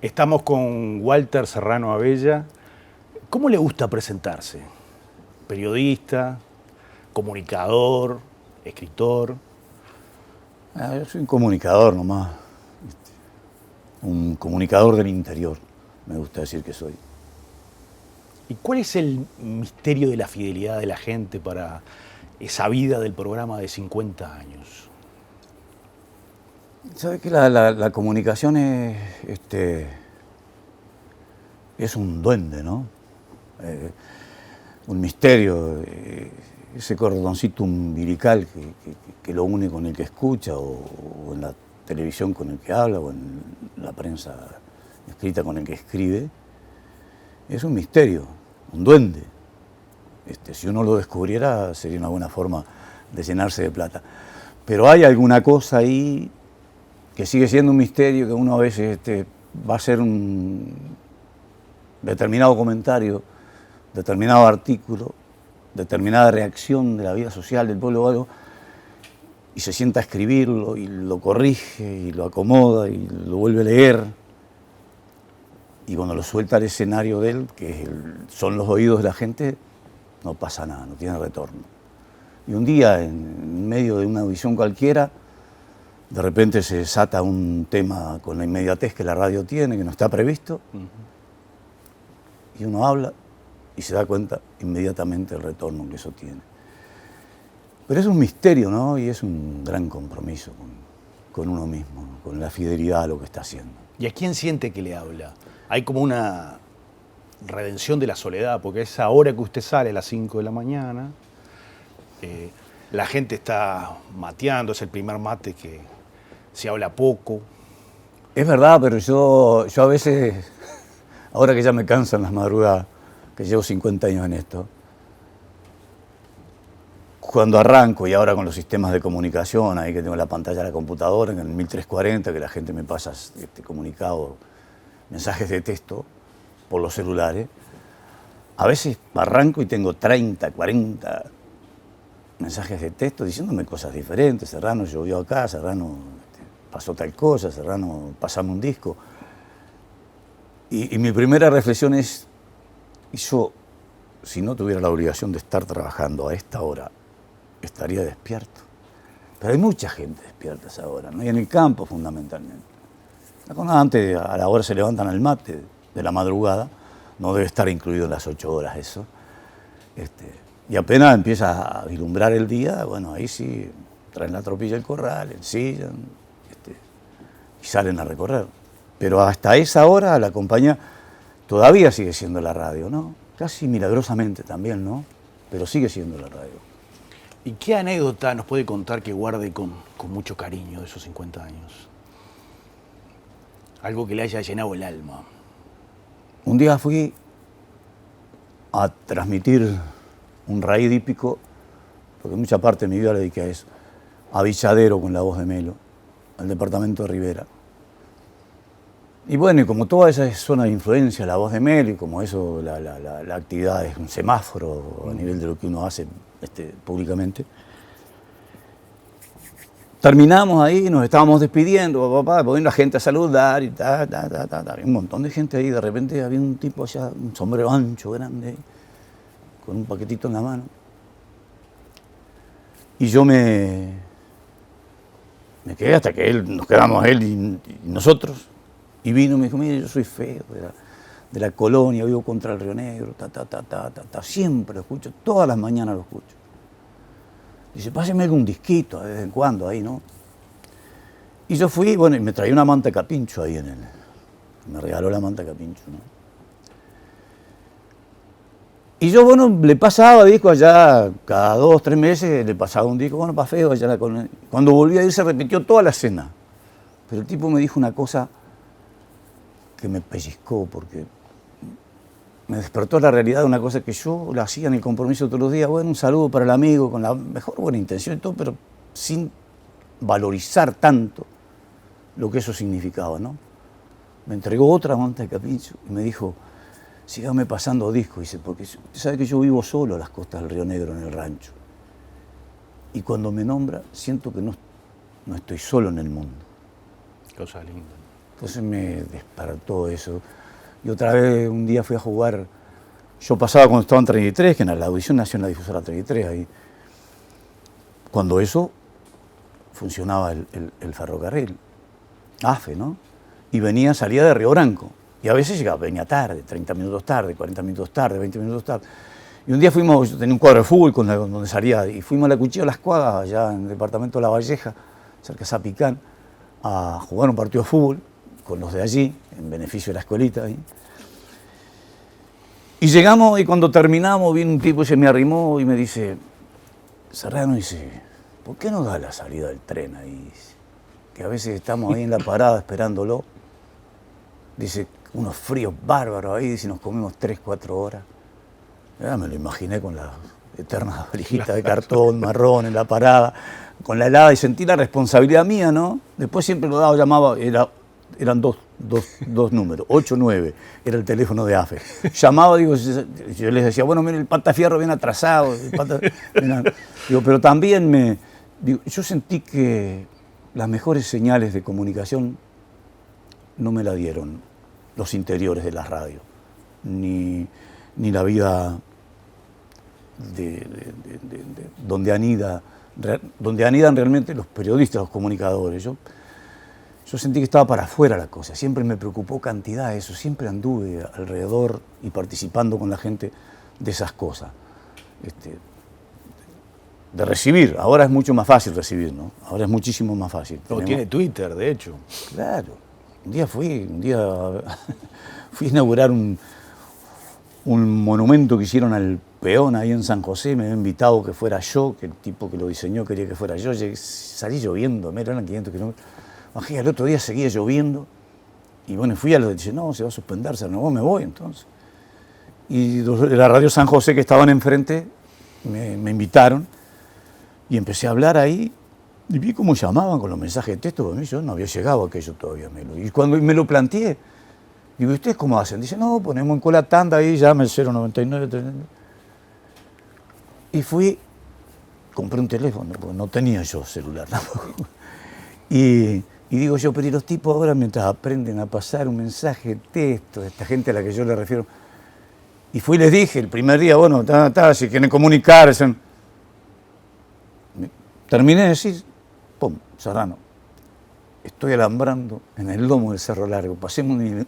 Estamos con Walter Serrano Abella. ¿Cómo le gusta presentarse? ¿Periodista, comunicador, escritor? Yo soy un comunicador nomás, un comunicador del interior, me gusta decir que soy. ¿Y cuál es el misterio de la fidelidad de la gente para esa vida del programa de 50 años? ¿Sabe que la comunicación es un duende, ¿no? Un misterio, ese cordoncito umbilical que lo une con el que escucha, o en la televisión con el que habla, o en la prensa escrita con el que escribe, es un misterio, un duende. Si uno lo descubriera sería una buena forma de llenarse de plata. Pero hay alguna cosa ahí que sigue siendo un misterio, que uno a veces va a hacer un determinado comentario, determinado artículo, determinada reacción de la vida social del pueblo o algo, y se sienta a escribirlo, y lo corrige, y lo acomoda, y lo vuelve a leer. Y cuando lo suelta al escenario de él, que son los oídos de la gente, no pasa nada, no tiene retorno. Y un día, en medio de una audición cualquiera, de repente se desata un tema con la inmediatez que la radio tiene, que no está previsto, y uno habla y se da cuenta inmediatamente del retorno que eso tiene. Pero es un misterio, ¿no? Y es un gran compromiso con uno mismo, ¿no? Con la fidelidad a lo que está haciendo. ¿Y a quién siente que le habla? Hay como una redención de la soledad, porque a esa hora que usted sale, a las 5 de la mañana, la gente está mateando, es el primer mate que se habla poco. Es verdad, pero yo a veces, ahora que ya me cansan las madrugadas, que llevo 50 años en esto, cuando arranco, y ahora con los sistemas de comunicación, ahí que tengo la pantalla de la computadora, en el 1340, que la gente me pasa comunicado, mensajes de texto por los celulares, a veces arranco y tengo 30, 40 mensajes de texto diciéndome cosas diferentes. Serrano llovió acá, Serrano pasó tal cosa, Serrano pasame un disco. Y mi primera reflexión es, y yo, si no tuviera la obligación de estar trabajando a esta hora, estaría despierto. Pero hay mucha gente despierta a esa hora, ¿no? Y en el campo fundamentalmente. Antes, a la hora se levantan al mate de la madrugada, no debe estar incluido en las 8 horas eso. Y apenas empieza a vislumbrar el día, bueno, ahí sí, traen la tropilla al corral, ensillan, y salen a recorrer. Pero hasta esa hora la compañía todavía sigue siendo la radio, ¿no? Casi milagrosamente también, ¿no? Pero sigue siendo la radio. ¿Y qué anécdota nos puede contar que guarde con mucho cariño de esos 50 años? Algo que le haya llenado el alma. Un día fui a transmitir un raíz hípico, porque mucha parte de mi vida la dediqué a eso, a Villadero con La Voz de Melo, al departamento de Rivera. Y bueno, y como toda esa zona de influencia, La Voz de Melo, y como eso, la actividad es un semáforo a nivel de lo que uno hace públicamente, terminamos ahí, nos estábamos despidiendo, poniendo la gente a saludar y había un montón de gente ahí, de repente había un tipo allá, un sombrero ancho, grande, con un paquetito en la mano. Y yo me quedé hasta que nos quedamos él y nosotros. Y vino y me dijo, mire, yo soy feo de la colonia, vivo contra el Río Negro, siempre lo escucho, todas las mañanas lo escucho. Dice, páseme algún disquito de vez en cuando ahí, ¿no? Y yo fui, bueno, y me traía una manta capincho ahí me regaló la manta capincho, ¿no? Y yo, bueno, le pasaba disco allá, cada 2, 3 meses le pasaba un disco, bueno, pa' feo, allá cuando volví a ir se repitió toda la escena. Pero el tipo me dijo una cosa que me pellizcó, porque me despertó la realidad de una cosa que yo la hacía en el compromiso todos los días. Bueno, un saludo para el amigo, con la mejor buena intención y todo, pero sin valorizar tanto lo que eso significaba, ¿no? Me entregó otra manta de capincho y me dijo, sígame pasando discos, dice, porque usted sabe que yo vivo solo a las costas del Río Negro, en el rancho. Y cuando me nombra, siento que no estoy solo en el mundo. Cosa linda. Entonces me despertó eso. Y otra vez, un día fui a jugar, yo pasaba cuando estaba en 33, que en la audición nació en la difusora 33, ahí. Cuando eso funcionaba el ferrocarril, AFE, ¿no? Y salía de Río Branco. Y a veces venía tarde, 30 minutos tarde, 40 minutos tarde, 20 minutos tarde. Y un día fuimos, yo tenía un cuadro de fútbol donde salía, y fuimos a la Cuchilla de las Cuadras, allá en el departamento de La Valleja, cerca de Zapicán, a jugar un partido de fútbol con los de allí, en beneficio de la escuelita. Ahí. Y llegamos, y cuando terminamos, vino un tipo y se me arrimó y me dice, Serrano, dice, ¿por qué no da la salida del tren ahí? Que a veces estamos ahí en la parada esperándolo. Dice, unos fríos bárbaros ahí, dice, nos comemos 3, 4 horas. Ya me lo imaginé con las eternas valijitas de cartón, marrón en la parada, con la helada, y sentí la responsabilidad mía, ¿no? Después siempre lo daba, llamaba, eran dos números, 89, era el teléfono de AFE. Llamaba, digo, yo les decía, bueno, mire, el patafierro viene atrasado. Digo, pero también yo sentí que las mejores señales de comunicación no me la dieron los interiores de la radio, ni la vida donde anidan realmente los periodistas, los comunicadores. Yo sentí que estaba para afuera la cosa, siempre me preocupó cantidad eso, siempre anduve alrededor y participando con la gente de esas cosas. De recibir, ahora es mucho más fácil recibir, ¿no? Ahora es muchísimo más fácil. Tiene Twitter, de hecho. Claro. Un día fui a inaugurar un monumento que hicieron al peón ahí en San José, me había invitado que fuera yo, que el tipo que lo diseñó quería que fuera yo. Salí lloviendo, eran 500 kilómetros. Bajé, al otro día seguía lloviendo, y bueno, fui a lo que dice, no, se va a suspender, se renovó, me voy entonces. Y de la radio San José que estaban enfrente, me invitaron, y empecé a hablar ahí, y vi cómo llamaban con los mensajes de texto, porque a mí yo no había llegado a aquello todavía. Y cuando me lo planteé, digo, ¿y ustedes cómo hacen? Dice, no, ponemos en cola tanda ahí, llama el 099. Y fui, compré un teléfono, porque no tenía yo celular tampoco. Y digo yo, pero ¿y los tipos ahora mientras aprenden a pasar un mensaje de texto, de esta gente a la que yo le refiero? Y fui y les dije el primer día, bueno, si quieren comunicarse. Terminé de decir, pum, Serrano, estoy alambrando en el lomo del Cerro Largo, pasame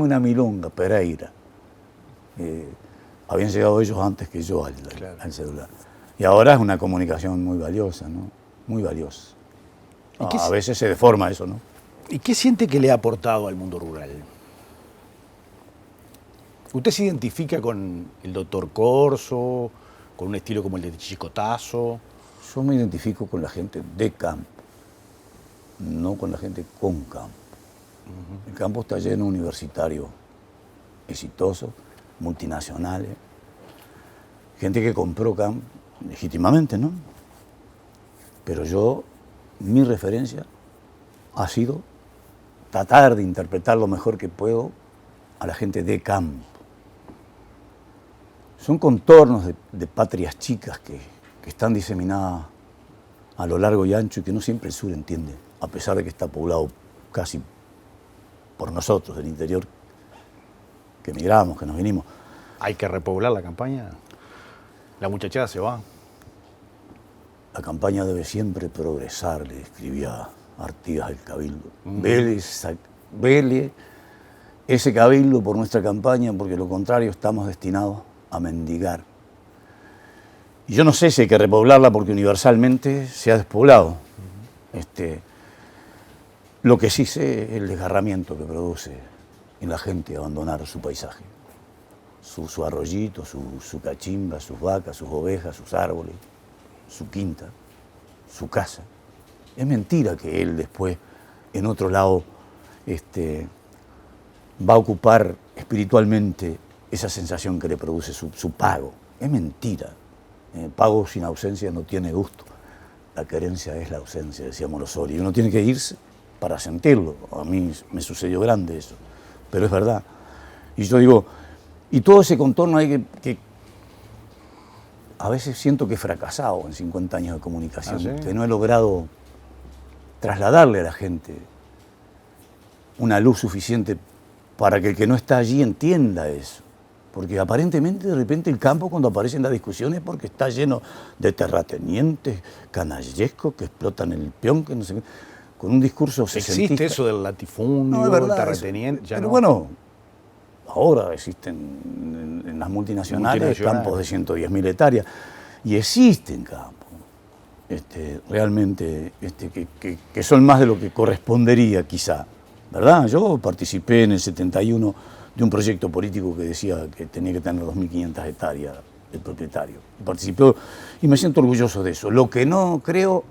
una milonga, Pereira. Habían llegado ellos antes que yo al celular. Y ahora es una comunicación muy valiosa, ¿no? Muy valiosa. A veces se deforma eso, ¿no? ¿Y qué siente que le ha aportado al mundo rural? ¿Usted se identifica con el doctor Corso, con un estilo como el de Chicotazo? Yo me identifico con la gente de campo, no con la gente con campo. El campo está lleno de universitarios exitosos, multinacionales, gente que compró campo legítimamente, ¿no? Pero mi referencia ha sido tratar de interpretar lo mejor que puedo a la gente de campo. Son contornos de patrias chicas que están diseminadas a lo largo y ancho y que no siempre el sur entiende, a pesar de que está poblado casi por nosotros, del interior, que emigramos, que nos vinimos. ¿Hay que repoblar la campaña? La muchachada se va. La campaña debe siempre progresar, le escribía Artigas del Cabildo. Vele ese cabildo por nuestra campaña, porque lo contrario estamos destinados a mendigar. Y yo no sé si hay que repoblarla porque universalmente se ha despoblado. Lo que sí sé es el desgarramiento que produce en la gente abandonar su paisaje. Su arroyito, su cachimba, sus vacas, sus ovejas, sus árboles, su quinta, su casa. Es mentira que él después, en otro lado, va a ocupar espiritualmente esa sensación que le produce su pago. Es mentira. Pago sin ausencia no tiene gusto. La querencia es la ausencia, decía Morosoli. Y uno tiene que irse para sentirlo. A mí me sucedió grande eso, pero es verdad. Y yo digo, y todo ese contorno hay que a veces siento que he fracasado en 50 años de comunicación, ¿Ah, sí? que no he logrado trasladarle a la gente una luz suficiente para que el que no está allí entienda eso. Porque aparentemente de repente el campo cuando aparecen las discusiones es porque está lleno de terratenientes, canallescos que explotan el peón, que no sé qué, con un discurso sesentista. ¿Existe eso del latifundio, No, es verdad, del terrateniente? Ya pero no. bueno, ahora existen en las multinacionales campos de 110.000 hectáreas y existen campos realmente que son más de lo que correspondería quizá, ¿verdad? Yo participé en el 71 de un proyecto político que decía que tenía que tener 2.500 hectáreas el propietario. Participé y me siento orgulloso de eso. Lo que no creo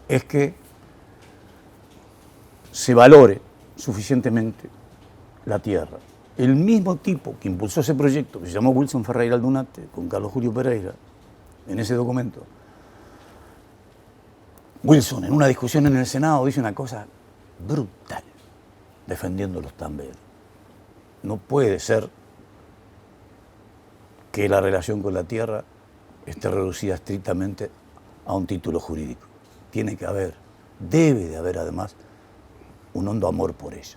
es que se valore suficientemente la tierra. El mismo tipo que impulsó ese proyecto, que se llamó Wilson Ferreira Aldunate, con Carlos Julio Pereira, en ese documento, Wilson, en una discusión en el Senado, dice una cosa brutal, defendiendo los tamberos. No puede ser que la relación con la tierra esté reducida estrictamente a un título jurídico. Tiene que haber, debe de haber además, un hondo amor por ella.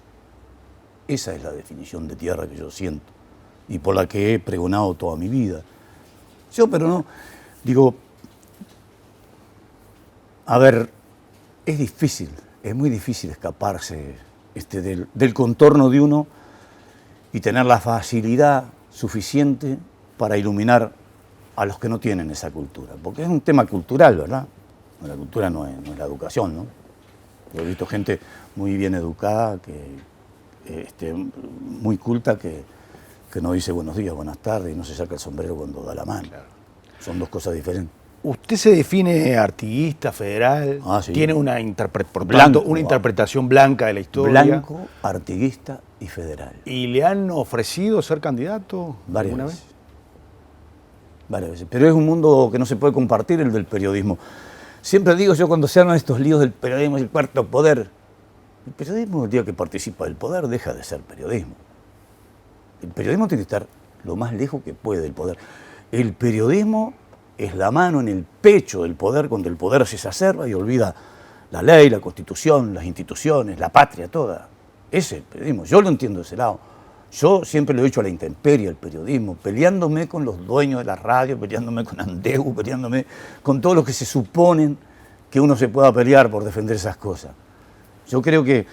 Esa es la definición de tierra que yo siento y por la que he pregonado toda mi vida. Yo, pero no, digo, a ver, es difícil, es muy difícil escaparse del contorno de uno y tener la facilidad suficiente para iluminar a los que no tienen esa cultura. Porque es un tema cultural, ¿verdad? La cultura no es la educación, ¿no? Yo he visto gente muy bien educada, muy culta, que no dice buenos días, buenas tardes, y no se saca el sombrero cuando da la mano. Claro. Son dos cosas diferentes. ¿Usted se define artiguista, federal? Sí. ¿Tiene una interpretación blanca de la historia? Blanco, artiguista y federal. ¿Y le han ofrecido ser candidato varias alguna veces? Varias veces. Pero es un mundo que no se puede compartir, el del periodismo. Siempre digo yo, cuando se arman estos líos del periodismo y el cuarto poder, el periodismo, el día que participa del poder, deja de ser periodismo. El periodismo tiene que estar lo más lejos que puede del poder. El periodismo es la mano en el pecho del poder cuando el poder se exacerba y olvida la ley, la constitución, las instituciones, la patria toda. Ese es el periodismo. Yo lo entiendo de ese lado. Yo siempre lo he hecho a la intemperie, el periodismo, peleándome con los dueños de la radio, peleándome con Andeu, peleándome con todos los que se suponen que uno se pueda pelear por defender esas cosas. Yo creo que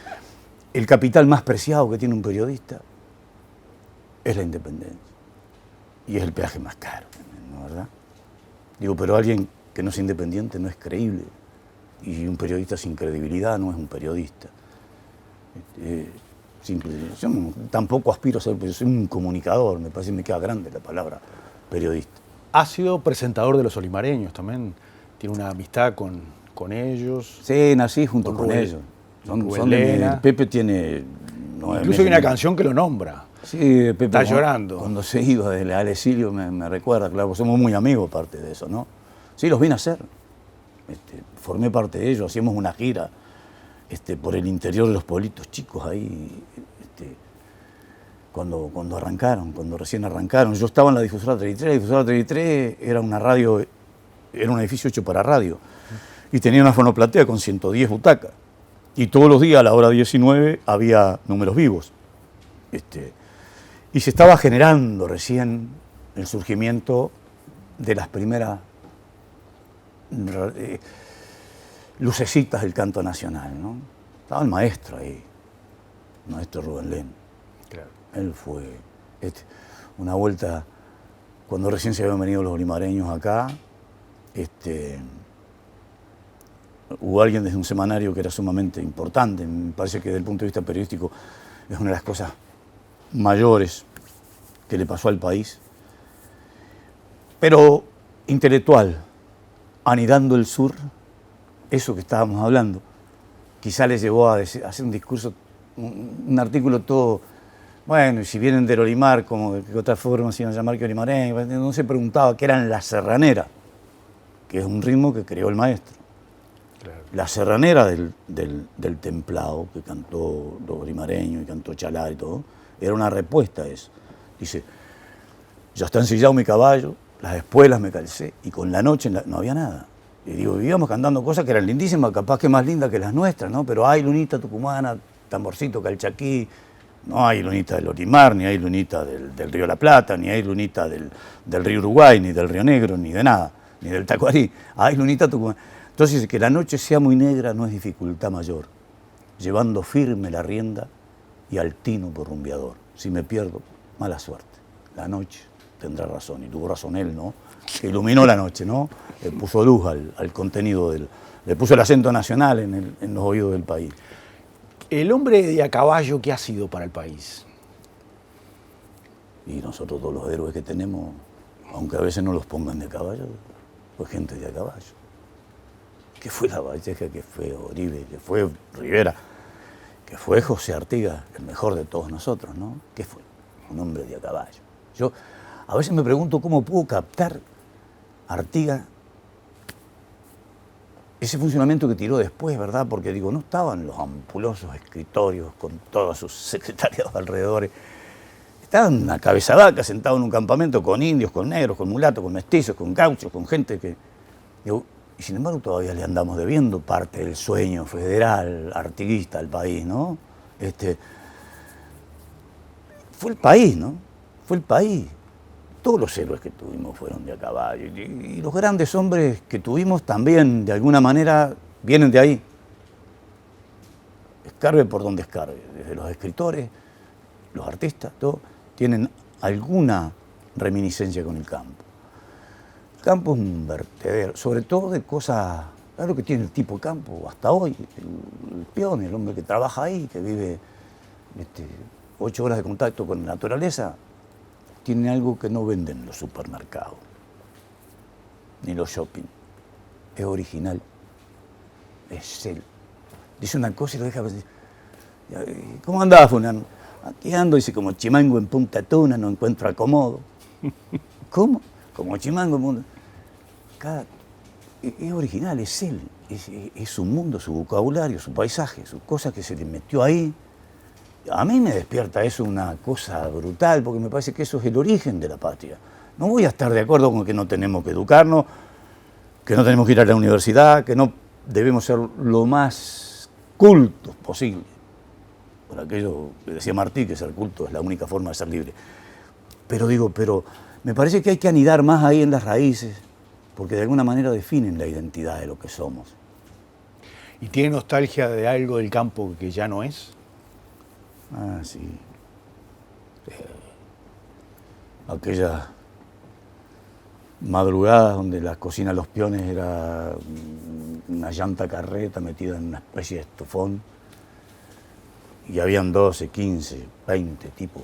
el capital más preciado que tiene un periodista es la independencia. Y es el peaje más caro, ¿no, verdad? Digo, pero alguien que no es independiente no es creíble. Y un periodista sin credibilidad no es un periodista. Yo tampoco aspiro a ser, pero soy un comunicador, me parece que me queda grande la palabra periodista. Ha sido presentador de Los Olimareños también, tiene una amistad con ellos. Sí, nací junto con ellos. Son de Pepe tiene... Incluso hay una canción que lo nombra. Sí, Pepe está llorando. Cuando se iba de Alecilio me recuerda, claro, somos muy amigos aparte de eso, ¿no? Sí, los vine a hacer. Formé parte de ellos, hacíamos una gira por el interior de los pueblitos chicos ahí, cuando recién arrancaron. Yo estaba en la Difusora 33, la Difusora 33 era una radio, era un edificio hecho para radio, y tenía una fonoplatea con 110 butacas, y todos los días a la hora 19 había números vivos. Y se estaba generando recién el surgimiento de las primeras lucecitas del canto nacional, ¿no? Estaba el maestro ahí, el maestro Rubén Len. Claro. Él fue una vuelta, cuando recién se habían venido los olimareños acá, hubo alguien desde un semanario que era sumamente importante, me parece que desde el punto de vista periodístico es una de las cosas mayores que le pasó al país, pero intelectual, anidando el sur, eso que estábamos hablando, quizá les llevó a hacer un discurso, un artículo todo, bueno, y si vienen del Olimar, como de qué otra forma se iban a llamar que olimareño, no se preguntaba qué eran la serranera, que es un ritmo que creó el maestro. Claro. La serranera del templado, que cantó los olimareños y cantó Chalar y todo, era una respuesta a eso. Dice, ya está ensillado mi caballo, las espuelas me calcé, y con la noche no había nada. Y digo, vivíamos cantando cosas que eran lindísimas, capaz que más lindas que las nuestras, ¿no? Pero ay, lunita tucumana, Tamborcito, Calchaquí. No hay lunita del Orimar, ni hay lunita del Río La Plata, ni hay lunita del Río Uruguay, ni del Río Negro, ni de nada, ni del Tacuarí. Hay lunita Tucumán. Entonces, que la noche sea muy negra no es dificultad mayor, llevando firme la rienda y al tino por rumbeador. Si me pierdo, mala suerte. La noche tendrá razón, y tuvo razón él, ¿no? Que iluminó la noche, ¿no? Le puso luz al contenido le puso el acento nacional en los oídos del país. El hombre de a caballo, ¿qué ha sido para el país? Y nosotros todos los héroes que tenemos, aunque a veces no los pongan de caballo, pues gente de a caballo. Que fue Lavalleja, que fue Oribe, que fue Rivera, que fue José Artigas, el mejor de todos nosotros, ¿no? ¿Qué fue? Un hombre de a caballo. Yo a veces me pregunto cómo pudo captar Artigas ese funcionamiento que tiró después, ¿verdad? Porque digo, no estaban los ampulosos escritorios con todos sus secretariados alrededor. Estaban una cabeza vaca sentado en un campamento con indios, con negros, con mulatos, con mestizos, con gauchos, con gente que... Digo, y sin embargo todavía le andamos debiendo parte del sueño federal, artiguista al país, ¿no? Fue el país, ¿no? Fue el país. Todos los héroes que tuvimos fueron de a caballo. Y los grandes hombres que tuvimos también, de alguna manera, vienen de ahí. Escarbe por donde escarbe. Desde los escritores, los artistas, todos tienen alguna reminiscencia con el campo. El campo es un vertedero, sobre todo de cosas... Claro que tiene el tipo de campo hasta hoy. El peón, el hombre que trabaja ahí, que vive 8 horas de contacto con la naturaleza, tiene algo que no venden los supermercados, ni los shopping. Es original, es él. Dice una cosa y lo deja... ¿Cómo andaba, fulano? Aquí ando, dice, como chimango en Punta Tuna, no encuentro acomodo. ¿Cómo? Como chimango en Punta... Es original, es él. Es su mundo, su vocabulario, su paisaje, sus cosas que se le metió ahí. A mí me despierta eso una cosa brutal, porque me parece que eso es el origen de la patria. No voy a estar de acuerdo con que no tenemos que educarnos, que no tenemos que ir a la universidad, que no debemos ser lo más cultos posible. Por aquello que decía Martí, que ser culto es la única forma de ser libre. Pero me parece que hay que anidar más ahí en las raíces, porque de alguna manera definen la identidad de lo que somos. ¿Y tiene nostalgia de algo del campo que ya no es? Ah, sí. Aquellas madrugadas donde la cocina de los peones era una llanta carreta metida en una especie de estufón y habían 12, 15, 20 tipos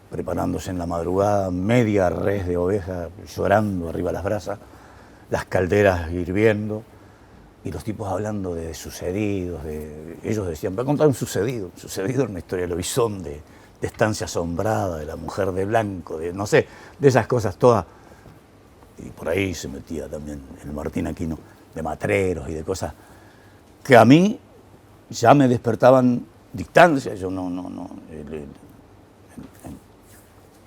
preparándose en la madrugada, media res de oveja llorando arriba de las brasas, las calderas hirviendo. Y los tipos hablando de sucedidos, ellos decían, va a contar un sucedido era una historia de Lobizón, de Estancia Asombrada, de la mujer de blanco, de no sé, de esas cosas todas. Y por ahí se metía también el Martín Aquino, de matreros y de cosas que a mí ya me despertaban distancia. Yo no.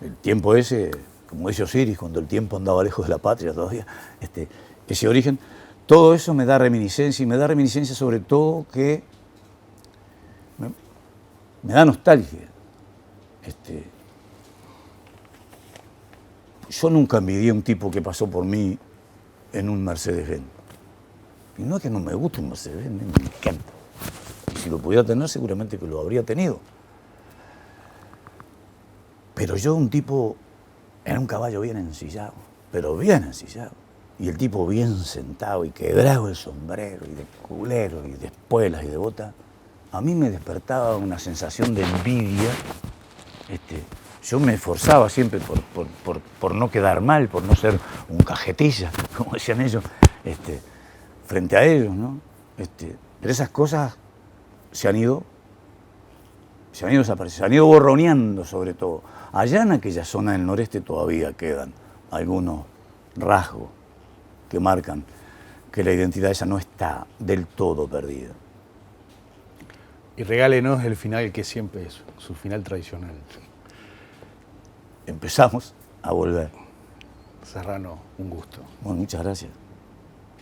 El tiempo ese, como dice Osiris, cuando el tiempo andaba lejos de la patria todavía, ese origen... Todo eso me da reminiscencia, y me da reminiscencia sobre todo que me da nostalgia. Yo nunca envidié a un tipo que pasó por mí en un Mercedes-Benz. Y no es que no me guste un Mercedes-Benz, me encanta. Y si lo pudiera tener, seguramente que lo habría tenido. Pero yo, un tipo, era un caballo bien ensillado, pero bien ensillado. Y el tipo bien sentado y quebrado el sombrero y de culero y de espuelas y de bota, a mí me despertaba una sensación de envidia. Yo me esforzaba siempre por no quedar mal, por no ser un cajetilla, como decían ellos, frente a ellos, ¿no? Pero esas cosas se han ido desapareciendo, se han ido borroneando sobre todo. Allá en aquella zona del noreste todavía quedan algunos rasgos que marcan que la identidad esa no está del todo perdida. Y regálenos el final que siempre es, su final tradicional. Empezamos a volver. Serrano, un gusto. Bueno, muchas gracias.